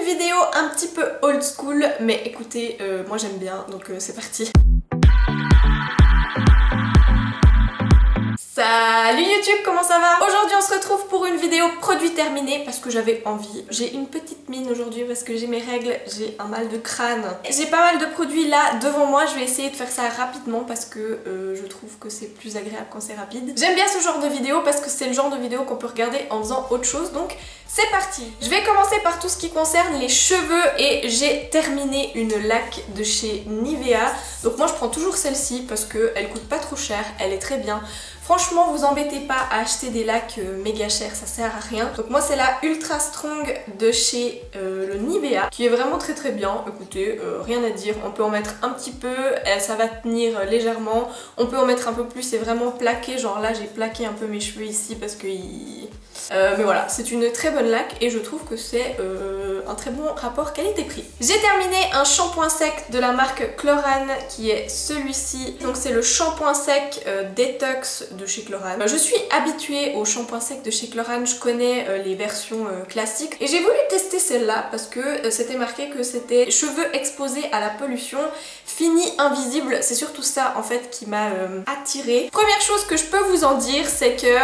une vidéo un petit peu old school, mais écoutez, moi j'aime bien, donc c'est parti. Salut YouTube, comment ça va? Aujourd'hui on se retrouve pour une vidéo produit terminé parce que j'avais envie. J'ai une petite mine aujourd'hui parce que j'ai mes règles, j'ai un mal de crâne. J'ai pas mal de produits là devant moi, je vais essayer de faire ça rapidement parce que je trouve que c'est plus agréable quand c'est rapide. J'aime bien ce genre de vidéo parce que c'est le genre de vidéo qu'on peut regarder en faisant autre chose, donc c'est parti. Je vais commencer par tout ce qui concerne les cheveux et j'ai terminé une laque de chez Nivea. Donc moi je prends toujours celle-ci parce qu'elle coûte pas trop cher, elle est très bien. Franchement, vous embêtez pas à acheter des lacs méga chers, ça sert à rien. Donc moi c'est la Ultra Strong de chez le Nivea qui est vraiment très très bien. Écoutez, rien à dire, on peut en mettre un petit peu, ça va tenir légèrement. On peut en mettre un peu plus, c'est vraiment plaqué, genre là j'ai plaqué un peu mes cheveux ici parce que... mais voilà, c'est une très bonne laque et je trouve que c'est un très bon rapport qualité-prix. J'ai terminé un shampoing sec de la marque Chlorane qui est celui-ci. Donc c'est le shampoing sec Detox de chez Chlorane. Je suis habituée au shampoing sec de chez Chlorane, je connais les versions classiques et j'ai voulu tester celle-là parce que c'était marqué que c'était cheveux exposés à la pollution, fini invisible. C'est surtout ça en fait qui m'a attirée. Première chose que je peux vous en dire, c'est que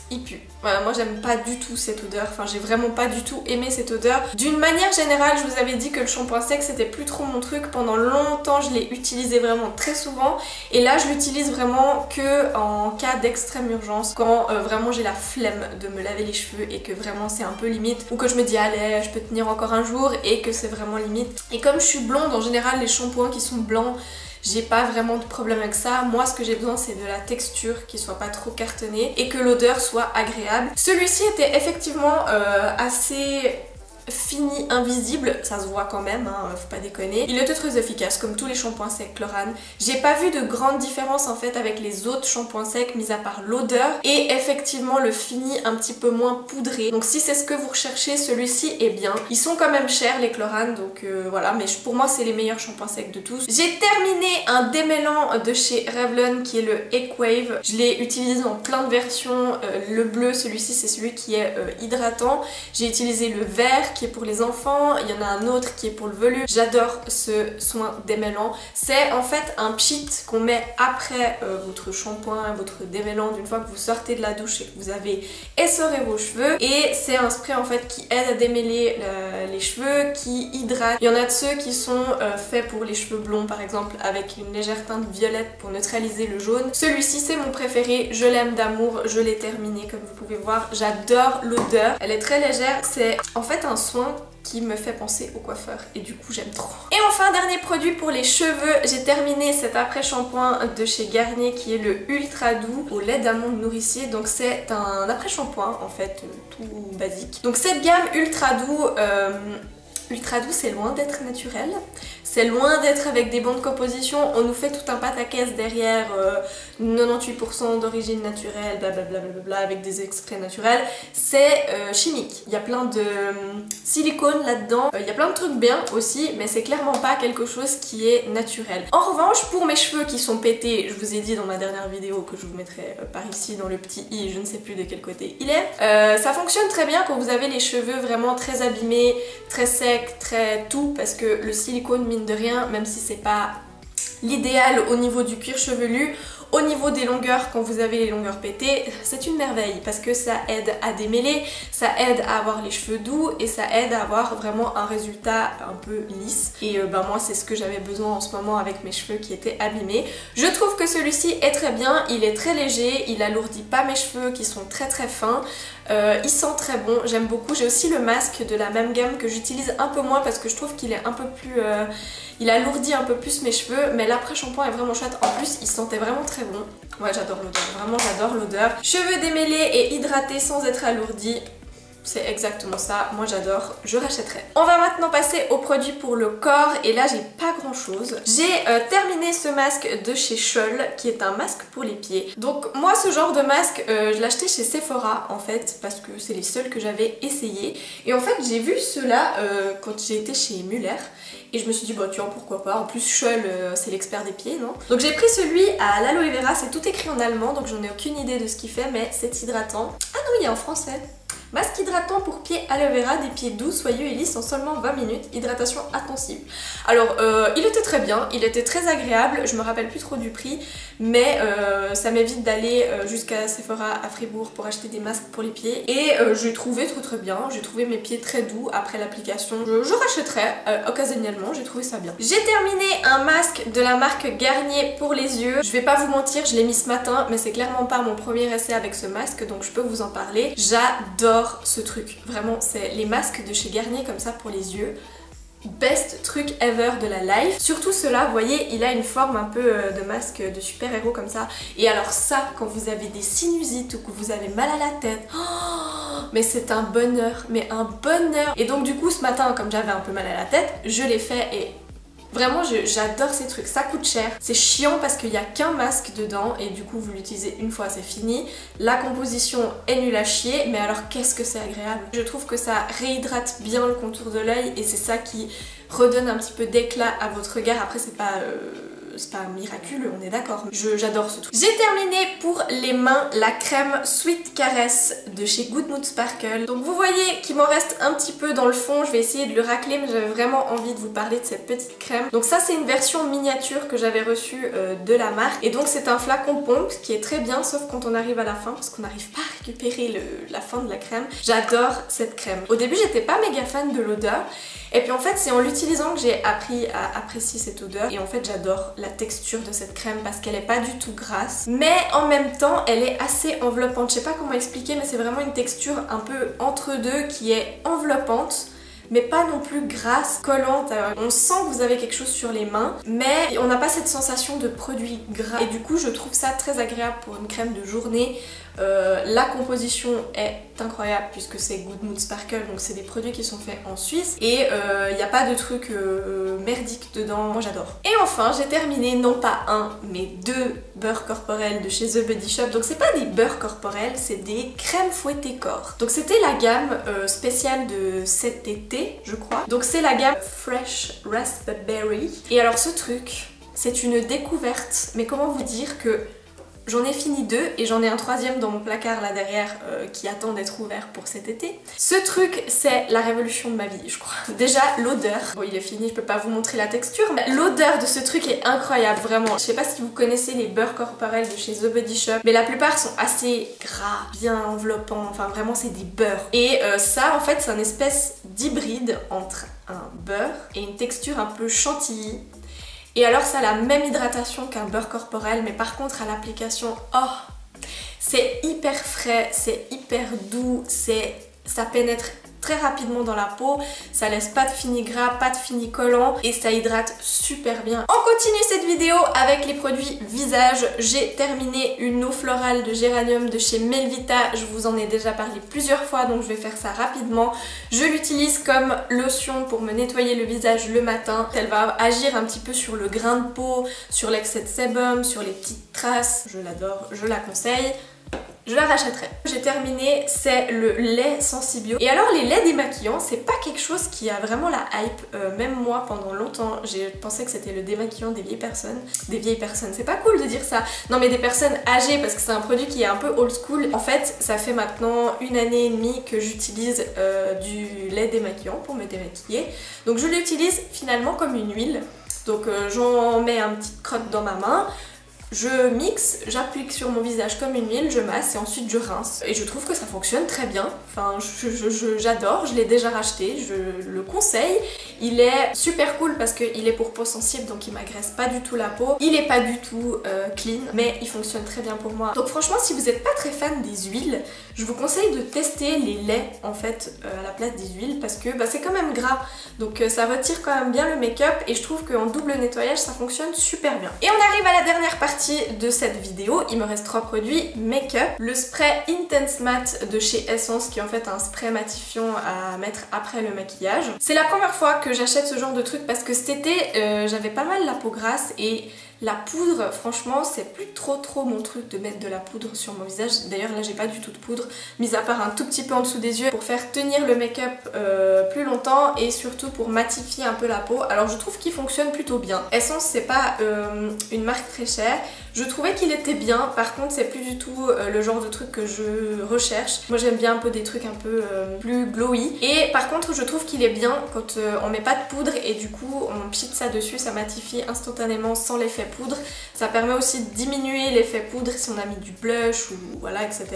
il pue. Voilà, moi j'aime pas du tout cette odeur, enfin j'ai vraiment pas du tout aimé cette odeur. D'une manière générale, je vous avais dit que le shampoing sec c'était plus trop mon truc. Pendant longtemps je l'ai utilisé vraiment très souvent et là je l'utilise vraiment que en cas d'extrême urgence, quand vraiment j'ai la flemme de me laver les cheveux et que vraiment c'est un peu limite, ou que je me dis allez je peux tenir encore un jour et que c'est vraiment limite. Et comme je suis blonde, en général les shampoings qui sont blancs, j'ai pas vraiment de problème avec ça. Moi ce que j'ai besoin c'est de la texture qui soit pas trop cartonnée et que l'odeur soit agréable. Celui-ci était effectivement assez fini, invisible, ça se voit quand même, hein, faut pas déconner. Il était très efficace comme tous les shampoings secs Chlorane. J'ai pas vu de grande différence en fait avec les autres shampoings secs mis à part l'odeur et effectivement le fini un petit peu moins poudré. Donc si c'est ce que vous recherchez, celui-ci est bien. Ils sont quand même chers les Chlorane, donc voilà, mais pour moi c'est les meilleurs shampoings secs de tous. J'ai terminé un démêlant de chez Revlon qui est le Equave. Je l'ai utilisé dans plein de versions. Le bleu, celui-ci c'est celui qui est hydratant. J'ai utilisé le vert qui est pour les enfants, il y en a un autre qui est pour le velu. J'adore ce soin démêlant. C'est en fait un pchit qu'on met après votre shampoing, votre démêlant d'une fois que vous sortez de la douche et que vous avez essoré vos cheveux. Et c'est un spray en fait qui aide à démêler les cheveux, qui hydrate. Il y en a de ceux qui sont faits pour les cheveux blonds par exemple avec une légère teinte violette pour neutraliser le jaune. Celui-ci c'est mon préféré, je l'aime d'amour, je l'ai terminé comme vous pouvez voir. J'adore l'odeur, elle est très légère, c'est en fait un soin qui me fait penser au coiffeur et du coup j'aime trop. Et enfin dernier produit pour les cheveux, j'ai terminé cet après-shampoing de chez Garnier qui est le Ultra Doux au lait d'amande nourricier. Donc c'est un après-shampoing en fait tout basique. Donc cette gamme Ultra Doux, c'est loin d'être naturel, c'est loin d'être avec des bonnes compositions. On nous fait tout un pataquès derrière, 98% d'origine naturelle, blablabla, avec des extraits naturels. C'est chimique, il y a plein de silicone là-dedans, il y a plein de trucs bien aussi, mais c'est clairement pas quelque chose qui est naturel. En revanche, pour mes cheveux qui sont pétés, je vous ai dit dans ma dernière vidéo que je vous mettrai par ici dans le petit i, je ne sais plus de quel côté il est, ça fonctionne très bien quand vous avez les cheveux vraiment très abîmés, très secs, très tout, parce que le silicone mine de rien, même si c'est pas l'idéal au niveau du cuir chevelu, au niveau des longueurs, quand vous avez les longueurs pétées, c'est une merveille parce que ça aide à démêler, ça aide à avoir les cheveux doux et ça aide à avoir vraiment un résultat un peu lisse. Et moi c'est ce que j'avais besoin en ce moment avec mes cheveux qui étaient abîmés. Je trouve que celui-ci est très bien, il est très léger, il alourdit pas mes cheveux qui sont très très fins. Il sent très bon, j'aime beaucoup. J'ai aussi le masque de la même gamme que j'utilise un peu moins parce que je trouve qu'il est un peu plus... il alourdit un peu plus mes cheveux, mais l'après-shampoing est vraiment chouette. En plus, il sentait vraiment très bon. Ouais, j'adore l'odeur, vraiment j'adore l'odeur. Cheveux démêlés et hydratés sans être alourdis. C'est exactement ça, moi j'adore, je rachèterai. On va maintenant passer aux produits pour le corps et là j'ai pas grand chose. J'ai terminé ce masque de chez Scholl qui est un masque pour les pieds. Donc moi ce genre de masque je l'ai acheté chez Sephora en fait parce que c'est les seuls que j'avais essayé. Et en fait j'ai vu ceux-là quand j'ai été chez Muller et je me suis dit bah tiens pourquoi pas, en plus Scholl c'est l'expert des pieds non. Donc j'ai pris celui à l'aloe vera, c'est tout écrit en allemand donc j'en ai aucune idée de ce qu'il fait mais c'est hydratant. Ah non il est en français. Masque hydratant pour pieds aloe vera, des pieds doux, soyeux et lisses en seulement 20 minutes, hydratation intensive. Alors il était très bien, il était très agréable, je me rappelle plus trop du prix, mais ça m'évite d'aller jusqu'à Sephora à Fribourg pour acheter des masques pour les pieds. Et j'ai trouvé très bien, j'ai trouvé mes pieds très doux après l'application. Je rachèterai occasionnellement, j'ai trouvé ça bien. J'ai terminé un masque de la marque Garnier pour les yeux. Je vais pas vous mentir, je l'ai mis ce matin, mais c'est clairement pas mon premier essai avec ce masque, donc je peux vous en parler. J'adore ce truc, vraiment, c'est les masques de chez Garnier comme ça pour les yeux. Best truc ever de la life. Surtout cela, vous voyez, il a une forme un peu de masque de super-héros comme ça. Et alors ça, quand vous avez des sinusites ou que vous avez mal à la tête, oh, mais c'est un bonheur, mais un bonheur. Et donc du coup, ce matin, comme j'avais un peu mal à la tête, je l'ai fait et... Vraiment j'adore ces trucs, ça coûte cher, c'est chiant parce qu'il n'y a qu'un masque dedans et du coup vous l'utilisez une fois c'est fini. La composition est nulle à chier, mais alors qu'est-ce que c'est agréable. Je trouve que ça réhydrate bien le contour de l'œil et c'est ça qui redonne un petit peu d'éclat à votre regard. Après c'est pas miraculeux, on est d'accord. J'adore ce truc. J'ai terminé pour les mains la crème Sweet Caress de chez Good Mood Sparkle. Donc vous voyez qu'il m'en reste un petit peu dans le fond, je vais essayer de le racler, mais j'avais vraiment envie de vous parler de cette petite crème. Donc ça c'est une version miniature que j'avais reçue de la marque. Et donc c'est un flacon pompe qui est très bien, sauf quand on arrive à la fin, parce qu'on n'arrive pas à récupérer la fin de la crème. J'adore cette crème. Au début j'étais pas méga fan de l'odeur. Et puis en fait c'est en l'utilisant que j'ai appris à apprécier cette odeur. Et en fait j'adore la texture de cette crème parce qu'elle est pas du tout grasse. Mais en même temps elle est assez enveloppante. Je sais pas comment expliquer, mais c'est vraiment une texture un peu entre deux qui est enveloppante, mais pas non plus grasse, collante. On sent que vous avez quelque chose sur les mains, mais on n'a pas cette sensation de produit gras. Et du coup je trouve ça très agréable pour une crème de journée. La composition est incroyable puisque c'est Good Mood Sparkle, donc c'est des produits qui sont faits en Suisse et il n'y a pas de trucs merdiques dedans, moi j'adore. Et enfin j'ai terminé non pas un mais deux beurres corporels de chez The Body Shop. Donc c'est pas des beurres corporels, c'est des crèmes fouettées corps. Donc c'était la gamme spéciale de cet été je crois. Donc c'est la gamme Fresh Raspberry. Et alors ce truc c'est une découverte, mais comment vous dire que j'en ai fini deux et j'en ai un troisième dans mon placard là derrière qui attend d'être ouvert pour cet été. Ce truc c'est la révolution de ma vie je crois. Déjà l'odeur, bon il est fini, je peux pas vous montrer la texture, mais l'odeur de ce truc est incroyable vraiment. Je sais pas si vous connaissez les beurres corporels de chez The Body Shop, mais la plupart sont assez gras, bien enveloppants, enfin vraiment c'est des beurres. Et ça en fait c'est un espèce d'hybride entre un beurre et une texture un peu chantilly. Et alors ça a la même hydratation qu'un beurre corporel, mais par contre à l'application, oh, c'est hyper frais, c'est hyper doux, ça pénètre très rapidement dans la peau, ça laisse pas de fini gras, pas de fini collant et ça hydrate super bien. On continue cette vidéo avec les produits visage. J'ai terminé une eau florale de géranium de chez Melvita, je vous en ai déjà parlé plusieurs fois donc je vais faire ça rapidement. Je l'utilise comme lotion pour me nettoyer le visage le matin. Elle va agir un petit peu sur le grain de peau, sur l'excès de sébum, sur les petites traces. Je l'adore, je la conseille. Je la rachèterai. J'ai terminé, c'est le lait Sensibio. Et alors les laits démaquillants, c'est pas quelque chose qui a vraiment la hype. Même moi pendant longtemps, j'ai pensé que c'était le démaquillant des vieilles personnes. Des vieilles personnes, c'est pas cool de dire ça. Non mais des personnes âgées parce que c'est un produit qui est un peu old school. En fait, ça fait maintenant 1 année et demie que j'utilise du lait démaquillant pour me démaquiller. Donc je l'utilise finalement comme une huile. Donc j'en mets un petit crotte dans ma main. Je mixe, j'applique sur mon visage comme une huile, je masse et ensuite je rince. Et je trouve que ça fonctionne très bien. Enfin, j'adore, je l'ai déjà racheté, je le conseille. Il est super cool parce qu'il est pour peau sensible, donc il m'agresse pas du tout la peau. Il est pas du tout clean, mais il fonctionne très bien pour moi. Donc franchement, si vous n'êtes pas très fan des huiles, je vous conseille de tester les laits en fait à la place des huiles parce que c'est quand même gras. Donc ça retire quand même bien le make-up et je trouve qu'en double nettoyage, ça fonctionne super bien. Et on arrive à la dernière partie de cette vidéo. Il me reste 3 produits make-up. Le spray Intense Matte de chez Essence qui est en fait un spray matifiant à mettre après le maquillage. C'est la première fois que j'achète ce genre de truc parce que cet été j'avais pas mal la peau grasse et La poudre, franchement, c'est plus trop mon truc de mettre de la poudre sur mon visage. D'ailleurs là j'ai pas du tout de poudre, mis à part un tout petit peu en dessous des yeux pour faire tenir le make-up plus longtemps et surtout pour matifier un peu la peau. Alors je trouve qu'il fonctionne plutôt bien. Essence c'est pas une marque très chère. Je trouvais qu'il était bien, par contre c'est plus du tout le genre de truc que je recherche. Moi j'aime bien un peu des trucs un peu plus glowy. Et par contre je trouve qu'il est bien quand on met pas de poudre et du coup on pchite ça dessus, ça matifie instantanément sans l'effet poudre. Ça permet aussi de diminuer l'effet poudre si on a mis du blush ou voilà etc.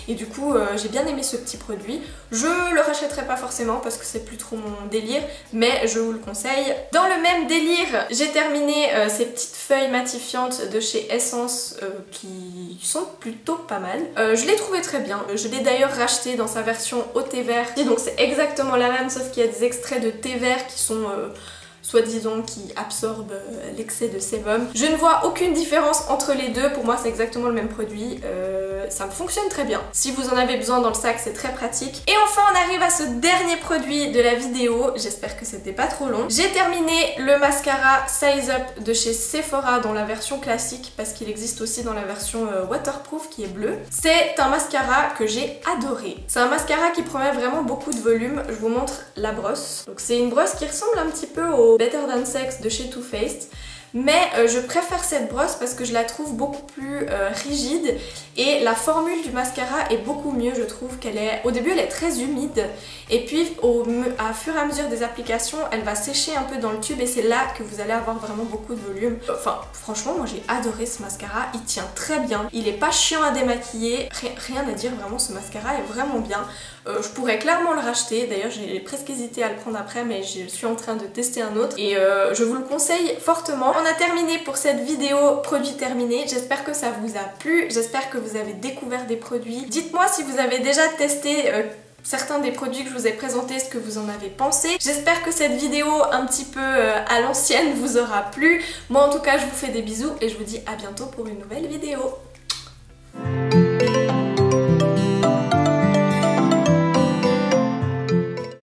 Et du coup j'ai bien aimé ce petit produit. Je le rachèterai pas forcément parce que c'est plus trop mon délire, mais je vous le conseille. Dans le même délire, j'ai terminé ces petites feuilles matifiantes de chez Essence qui sont plutôt pas mal. Je l'ai trouvé très bien. Je l'ai d'ailleurs racheté dans sa version au thé vert. Donc c'est exactement la même sauf qu'il y a des extraits de thé vert qui sont soi-disant qui absorbe l'excès de sébum. Je ne vois aucune différence entre les deux, pour moi c'est exactement le même produit, ça me fonctionne très bien. Si vous en avez besoin dans le sac c'est très pratique. Et enfin on arrive à ce dernier produit de la vidéo, j'espère que c'était pas trop long. J'ai terminé le mascara Size Up de chez Sephora dans la version classique parce qu'il existe aussi dans la version waterproof qui est bleue. C'est un mascara que j'ai adoré. C'est un mascara qui promet vraiment beaucoup de volume, je vous montre la brosse. Donc c'est une brosse qui ressemble un petit peu au Better Than Sex de chez Too Faced, mais je préfère cette brosse parce que je la trouve beaucoup plus rigide et la formule du mascara est beaucoup mieux. Je trouve qu'elle est, au début elle est très humide et puis à fur et à mesure des applications elle va sécher un peu dans le tube et c'est là que vous allez avoir vraiment beaucoup de volume. Enfin franchement moi j'ai adoré ce mascara, il tient très bien, il est pas chiant à démaquiller, rien à dire vraiment, ce mascara est vraiment bien. Je pourrais clairement le racheter, d'ailleurs j'ai presque hésité à le prendre après mais je suis en train de tester un autre et je vous le conseille fortement. On a terminé pour cette vidéo produit terminé, j'espère que ça vous a plu, j'espère que vous avez découvert des produits. Dites-moi si vous avez déjà testé certains des produits que je vous ai présentés, ce que vous en avez pensé. J'espère que cette vidéo un petit peu à l'ancienne vous aura plu. Moi en tout cas je vous fais des bisous et je vous dis à bientôt pour une nouvelle vidéo.